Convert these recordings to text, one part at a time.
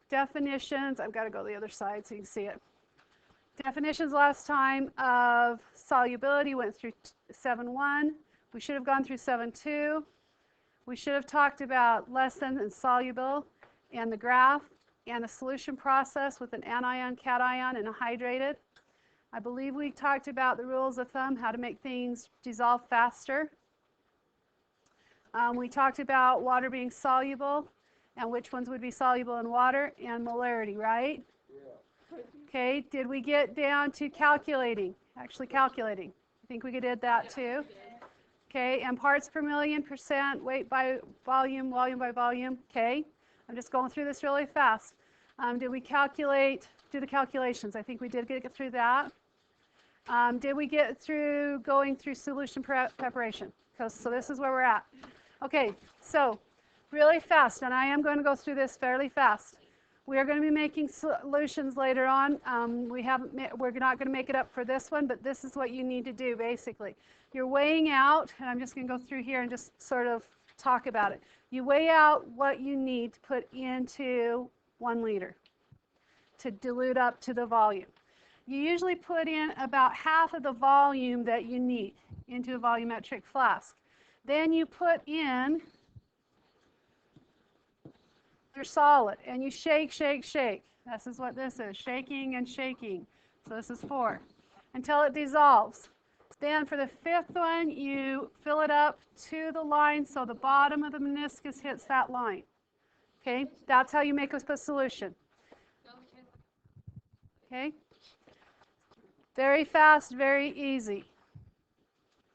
definitions. I've got to go to the other side so you can see it. Definitions last time of solubility went through 7.1. We should have gone through 7.2. We should have talked about less than and soluble and the graph and the solution process with an anion, cation, and a hydrated. I believe we talked about the rules of thumb, how to make things dissolve faster. We talked about water being soluble and which ones would be soluble in water and molarity, right? Yeah. Okay, did we get down to calculating, actually calculating? I think we did that too. Okay, and parts per million, percent, weight by volume, volume by volume. Okay, I'm just going through this really fast. Did we calculate, do the calculations? I think we did get through that. Did we get through going through solution preparation? So this is where we're at. Okay, so really fast, and I am going to go through this fairly fast. We are going to be making solutions later on. We're not going to make it up for this one, but this is what you need to do basically. You're weighing out, and I'm just going to go through here and just sort of talk about it. You weigh out what you need to put into 1 liter to dilute up to the volume. You usually put in about half of the volume that you need into a volumetric flask. Then you put in your solid and you shake, shake, shake. This is what this is, shaking and shaking. So this is 4 until it dissolves. Then for the 5th one, you fill it up to the line so the bottom of the meniscus hits that line. Okay, that's how you make a solution. Okay, very fast, very easy.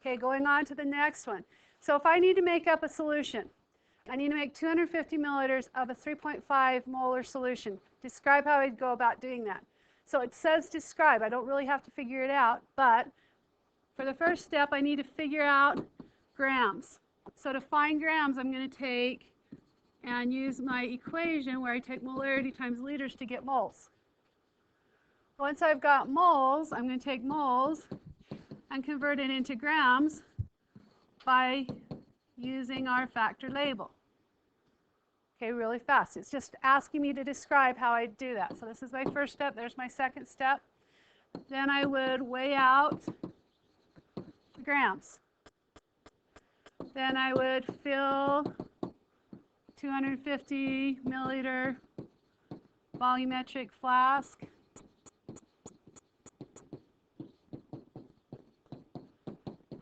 Okay, going on to the next one. So if I need to make up a solution, I need to make 250 milliliters of a 3.5 molar solution. Describe how I'd go about doing that. So it says describe. I don't really have to figure it out, but for the first step, I need to figure out grams. So to find grams, I'm going to take and use my equation where I take molarity times liters to get moles. Once I've got moles, I'm going to take moles and convert it into grams by using our factor label. Okay, really fast. It's just asking me to describe how I do that. So this is my first step. There's my second step. Then I would weigh out the grams. Then I would fill 250 milliliter volumetric flask.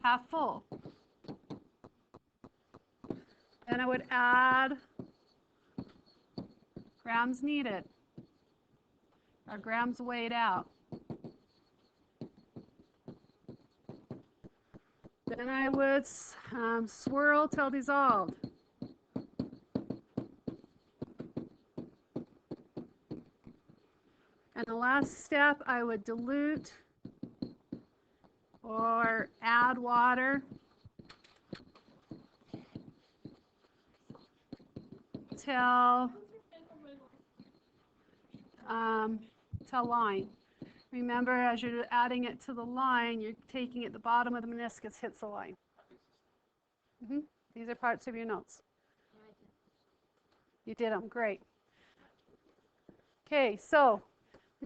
Half full. Then I would add grams needed, or grams weighed out. Then I would swirl till dissolved. And the last step, I would dilute or add water till line. Remember, as you're adding it to the line, you're taking it, the bottom of the meniscus hits the line. These are parts of your notes. You did them, great. Okay, so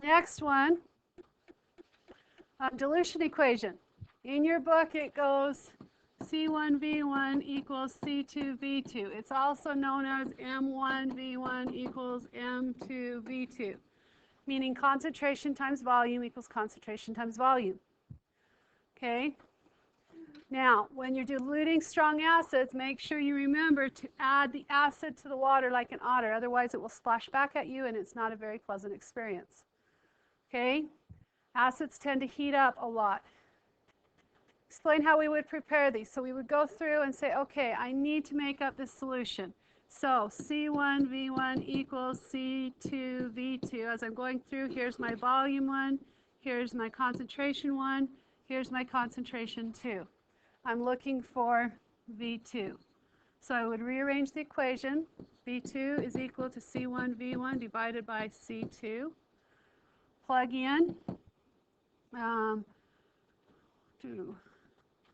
next one, dilution equation. In your book, it goes C1V1 equals C2V2. It's also known as M1V1 equals M2V2, meaning concentration times volume equals concentration times volume. Okay? Now, when you're diluting strong acids, make sure you remember to add the acid to the water like an otter. Otherwise, it will splash back at you, and it's not a very pleasant experience. Okay? Acids tend to heat up a lot. Explain how we would prepare these. So we would go through and say, okay, I need to make up this solution. So C1V1 equals C2V2. As I'm going through, here's my volume 1, here's my concentration 1, here's my concentration 2. I'm looking for V2. So I would rearrange the equation. V2 is equal to C1V1 divided by C2. Plug in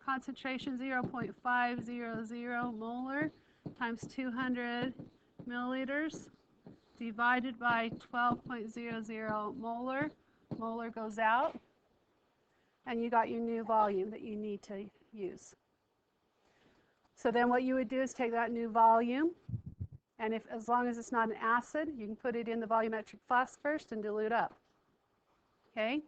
concentration 0.500 molar times 200 milliliters divided by 12.00 molar. Molar goes out, and you got your new volume that you need to use. So then what you would do is take that new volume, and as long as it's not an acid, you can put it in the volumetric flask first and dilute up. Okay?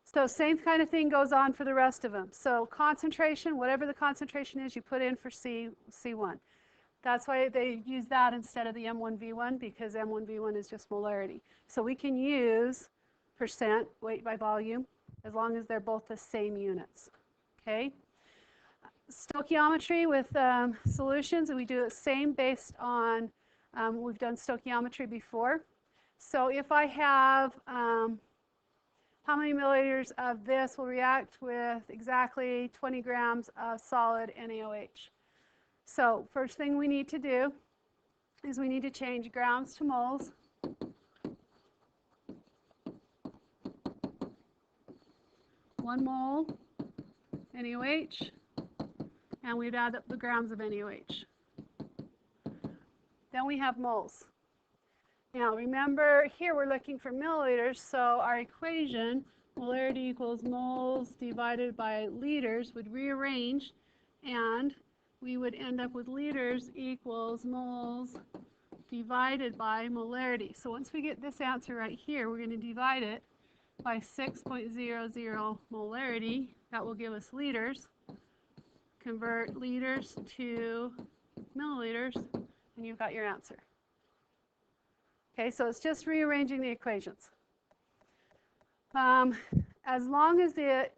So same kind of thing goes on for the rest of them. So concentration, whatever the concentration is, you put in for C1. That's why they use that instead of the M1V1, because M1V1 is just molarity. So we can use percent, weight by volume, as long as they're both the same units. Okay? Stoichiometry with solutions, we do the same based on, we've done stoichiometry before. So if I have, how many milliliters of this will react with exactly 20 grams of solid NaOH? So first thing we need to do is we need to change grams to moles. One mole NaOH, and we'd add up the grams of NaOH. Then we have moles. Now remember, here we're looking for milliliters, so our equation, molarity equals moles divided by liters, would rearrange, and we would end up with liters equals moles divided by molarity. So once we get this answer right here, we're going to divide it by 6.00 molarity. That will give us liters. Convert liters to milliliters, and you've got your answer. Okay, so it's just rearranging the equations. As long as the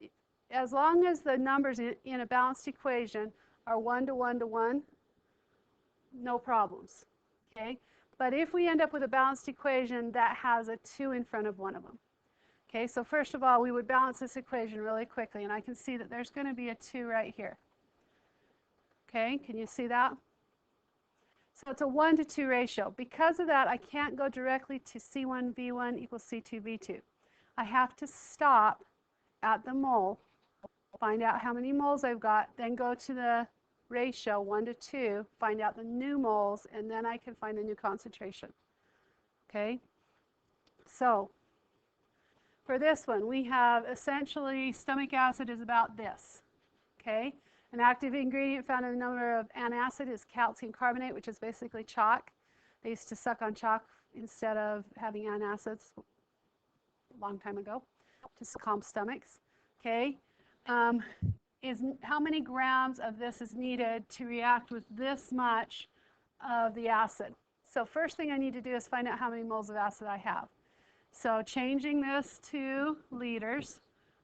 numbers in a balanced equation are 1 to 1 to 1, no problems. Okay, but if we end up with a balanced equation that has a 2 in front of one of them. Okay, so first of all, we would balance this equation really quickly, and I can see that there's going to be a 2 right here. Okay, can you see that? So it's a 1 to 2 ratio. Because of that, I can't go directly to C1V1 equals C2V2. I have to stop at the mole, find out how many moles I've got, then go to the ratio 1 to 2, find out the new moles, and then I can find the new concentration. Okay, so for this one, we have essentially stomach acid is about this. Okay, an active ingredient found in a number of antacid is calcium carbonate, which is basically chalk. They used to suck on chalk instead of having antacids a long time ago to calm stomachs. Okay, how many grams of this is needed to react with this much of the acid? So first thing I need to do is find out how many moles of acid I have. So changing this to liters,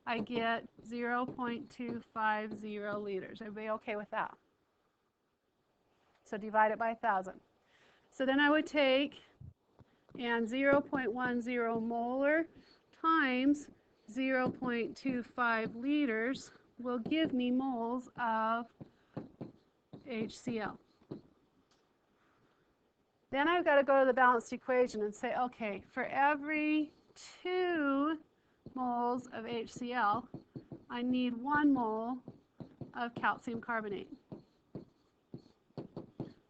I get 0.250 liters. Everybody okay with that? So divide it by 1,000. So then I would take, and 0.10 molar times 0.25 liters will give me moles of HCl. Then I've got to go to the balanced equation and say, okay, for every 2 moles of HCl, I need 1 mole of calcium carbonate.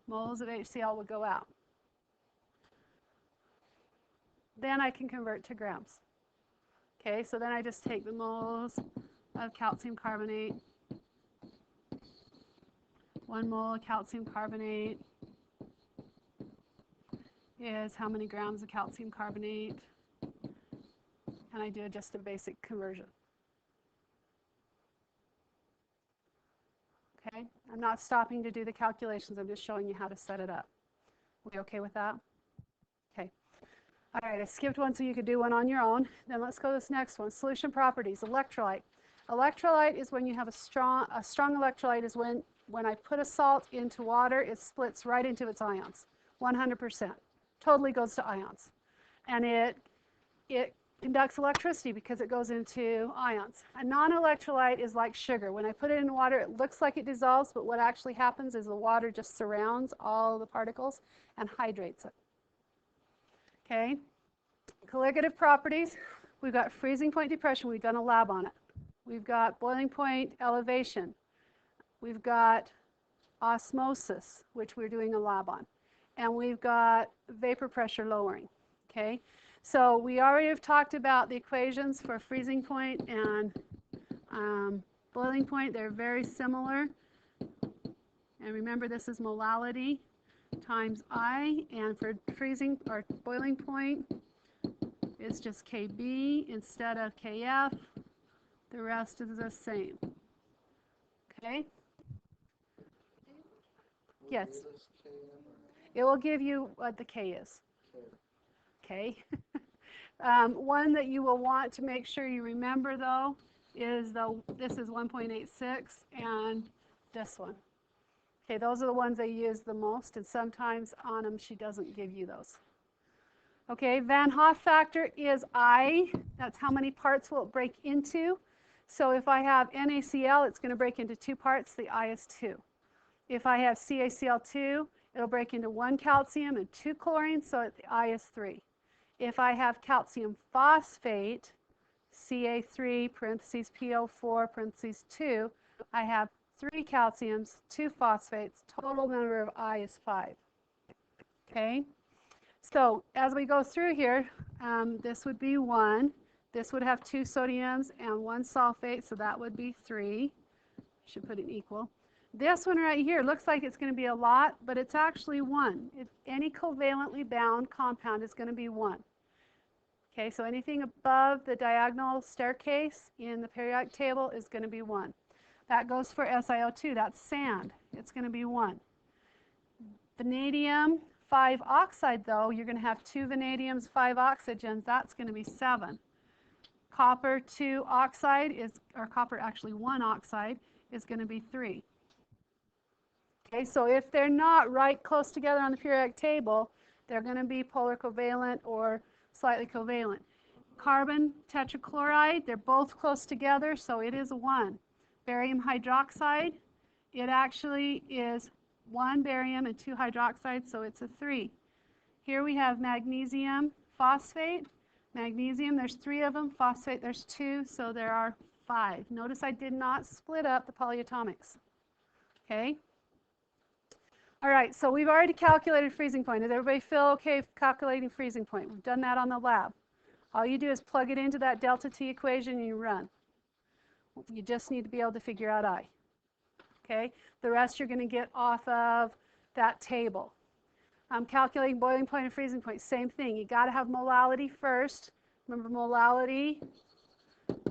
Moles of HCl would go out. Then I can convert to grams. Okay, so then I just take the moles of calcium carbonate. 1 mole of calcium carbonate is how many grams of calcium carbonate? And I do just a basic conversion. Okay, I'm not stopping to do the calculations, I'm just showing you how to set it up. We okay with that? Okay. All right, I skipped one so you could do one on your own. Then let's go to this next one. Solution properties, electrolyte. Electrolyte is when you have a strong electrolyte is when I put a salt into water, it splits right into its ions, 100%. Totally goes to ions. And it conducts electricity because it goes into ions. A non-electrolyte is like sugar. When I put it in water, it looks like it dissolves, but what actually happens is the water just surrounds all the particles and hydrates it. Okay? Colligative properties, we've got freezing point depression, we've done a lab on it. We've got boiling point elevation. We've got osmosis, which we're doing a lab on. and we've got vapor pressure lowering. Okay, so we already have talked about the equations for freezing point and boiling point. They're very similar. And remember, this is molality times I, and for freezing or boiling point, it's just KB instead of KF. The rest is the same. Okay? Yes. It will give you what the K is. Okay? One that you will want to make sure you remember, though, is this is 1.86, and this one. Okay, those are the ones I use the most, and sometimes on them she doesn't give you those. Okay, Van Hoff factor is I. That's how many parts will it break into. So if I have NaCl, it's going to break into 2 parts. The I is 2. If I have CaCl2, it'll break into 1 calcium and 2 chlorine, so the I is 3. If I have calcium phosphate, Ca3 parentheses PO4 parentheses 2, I have 3 calciums, 2 phosphates, total number of I is 5. Okay, so as we go through here, this would be 1. This would have 2 sodiums and 1 sulfate, so that would be 3. Should put it equal. This one right here looks like it's going to be a lot, but it's actually 1. Any covalently bound compound is going to be 1. Okay, so anything above the diagonal staircase in the periodic table is going to be 1. That goes for SiO2. That's sand. It's going to be 1. Vanadium 5 oxide, though, you're going to have 2 vanadiums, 5 oxygens. That's going to be 7. Copper 2 oxide is, or copper actually 1 oxide is going to be 3. Okay, so if they're not right close together on the periodic table, they're going to be polar covalent or slightly covalent. Carbon tetrachloride, they're both close together, so it is a 1. Barium hydroxide, it actually is 1 barium and 2 hydroxides, so it's a 3. Here we have magnesium phosphate. Magnesium, there's 3 of them. Phosphate, there's 2, so there are 5. Notice I did not split up the polyatomics. Okay? All right, so we've already calculated freezing point. Does everybody feel okay calculating freezing point? We've done that on the lab. All you do is plug it into that delta T equation and you run. You just need to be able to figure out I. Okay? The rest you're going to get off of that table. Calculating boiling point and freezing point, same thing. You got to have molality first. Remember, molality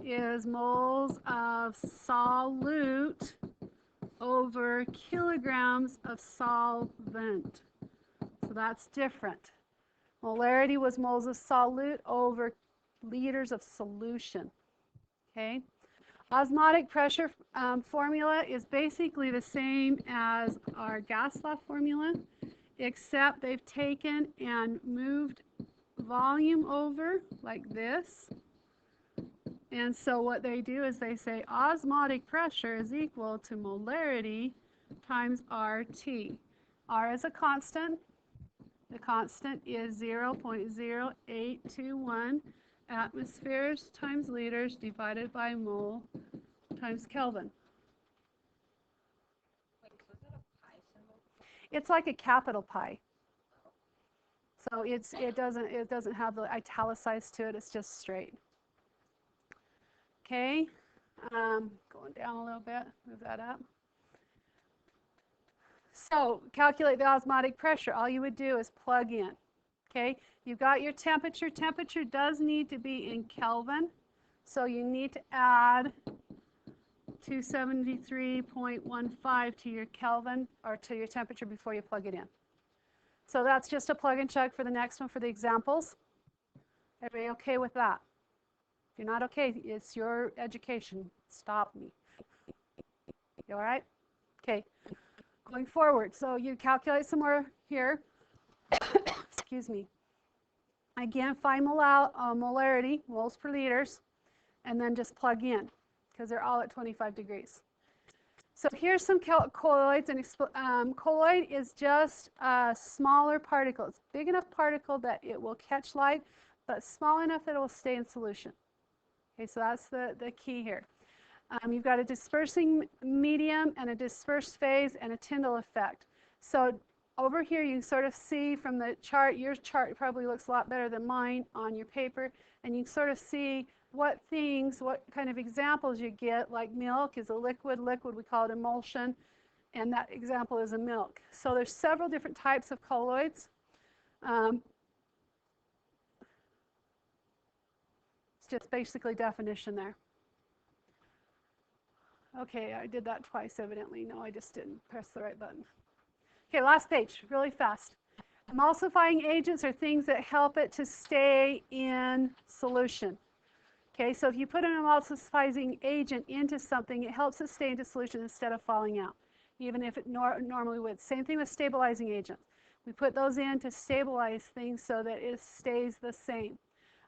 is moles of solute over kilograms of solvent. So that's different. Molarity was moles of solute over liters of solution. Okay? Osmotic pressure formula is basically the same as our gas law formula, except they've taken and moved volume over like this. And so what they do is they say osmotic pressure is equal to molarity times RT. R is a constant. The constant is 0.0821 atmospheres times liters divided by mole times Kelvin. It's like a capital pi. So it doesn't have the italicized to it. It's just straight. Okay, going down a little bit, move that up. So calculate the osmotic pressure. All you would do is plug in. Okay, you've got your temperature. Temperature does need to be in Kelvin, so you need to add 273.15 to your Kelvin or to your temperature before you plug it in. So that's just a plug and chug for the next one for the examples. Everybody okay with that? If you're not okay, it's your education. Stop me. You all right? Okay. Going forward, so you calculate some more here. Excuse me. Again, find molarity, moles per liters, and then just plug in because they're all at 25 degrees. So here's some colloids, and colloid is just a smaller particle. It's a big enough particle that it will catch light, but small enough that it will stay in solution. Okay, so that's the key here. You've got a dispersing medium and a dispersed phase and a Tyndall effect. So over here you can sort of see from the chart, your chart probably looks a lot better than mine on your paper, and you can sort of see what things, what kind of examples you get, like milk is a liquid, we call it emulsion, and that example is a milk. So there's several different types of colloids. It's just basically definition there. Okay, I did that twice evidently. No, I just didn't press the right button. Okay, last page, really fast. Emulsifying agents are things that help it to stay in solution. Okay, so if you put an emulsifying agent into something, it helps it stay into solution instead of falling out, even if it normally would. Same thing with stabilizing agents. We put those in to stabilize things so that it stays the same.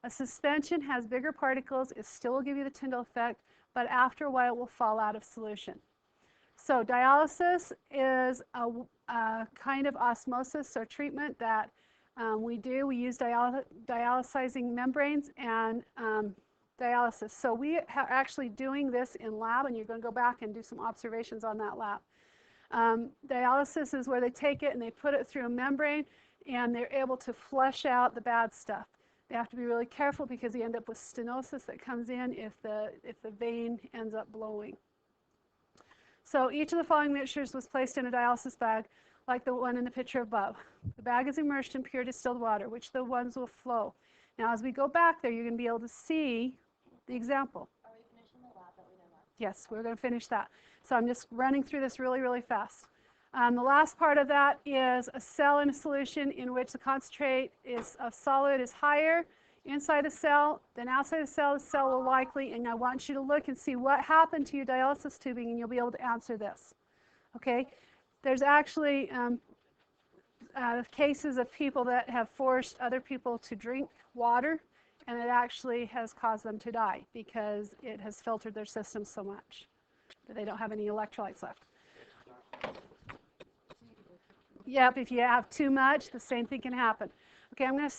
A suspension has bigger particles. It still will give you the Tyndall effect, but after a while it will fall out of solution. So dialysis is a kind of osmosis or treatment that we do. We use dialysizing membranes and dialysis. So we are actually doing this in lab, and you're going to go back and do some observations on that lab. Dialysis is where they take it and they put it through a membrane, and they're able to flush out the bad stuff. They have to be really careful because you end up with stenosis that comes in if the vein ends up blowing. So each of the following mixtures was placed in a dialysis bag, like the one in the picture above. The bag is immersed in pure distilled water, which the ones will flow. Now, as we go back there, you're going to be able to see the example. Are we finishing the lab that we did last? Yes, we're going to finish that. So I'm just running through this really, really fast. The last part of that is a cell in a solution in which the concentrate of solid is higher inside the cell than outside the cell will likely, and I want you to look and see what happened to your dialysis tubing, and you'll be able to answer this. Okay? There's actually cases of people that have forced other people to drink water, and it actually has caused them to die because it has filtered their system so much that they don't have any electrolytes left. Yep, if you have too much, the same thing can happen. Okay, I'm going to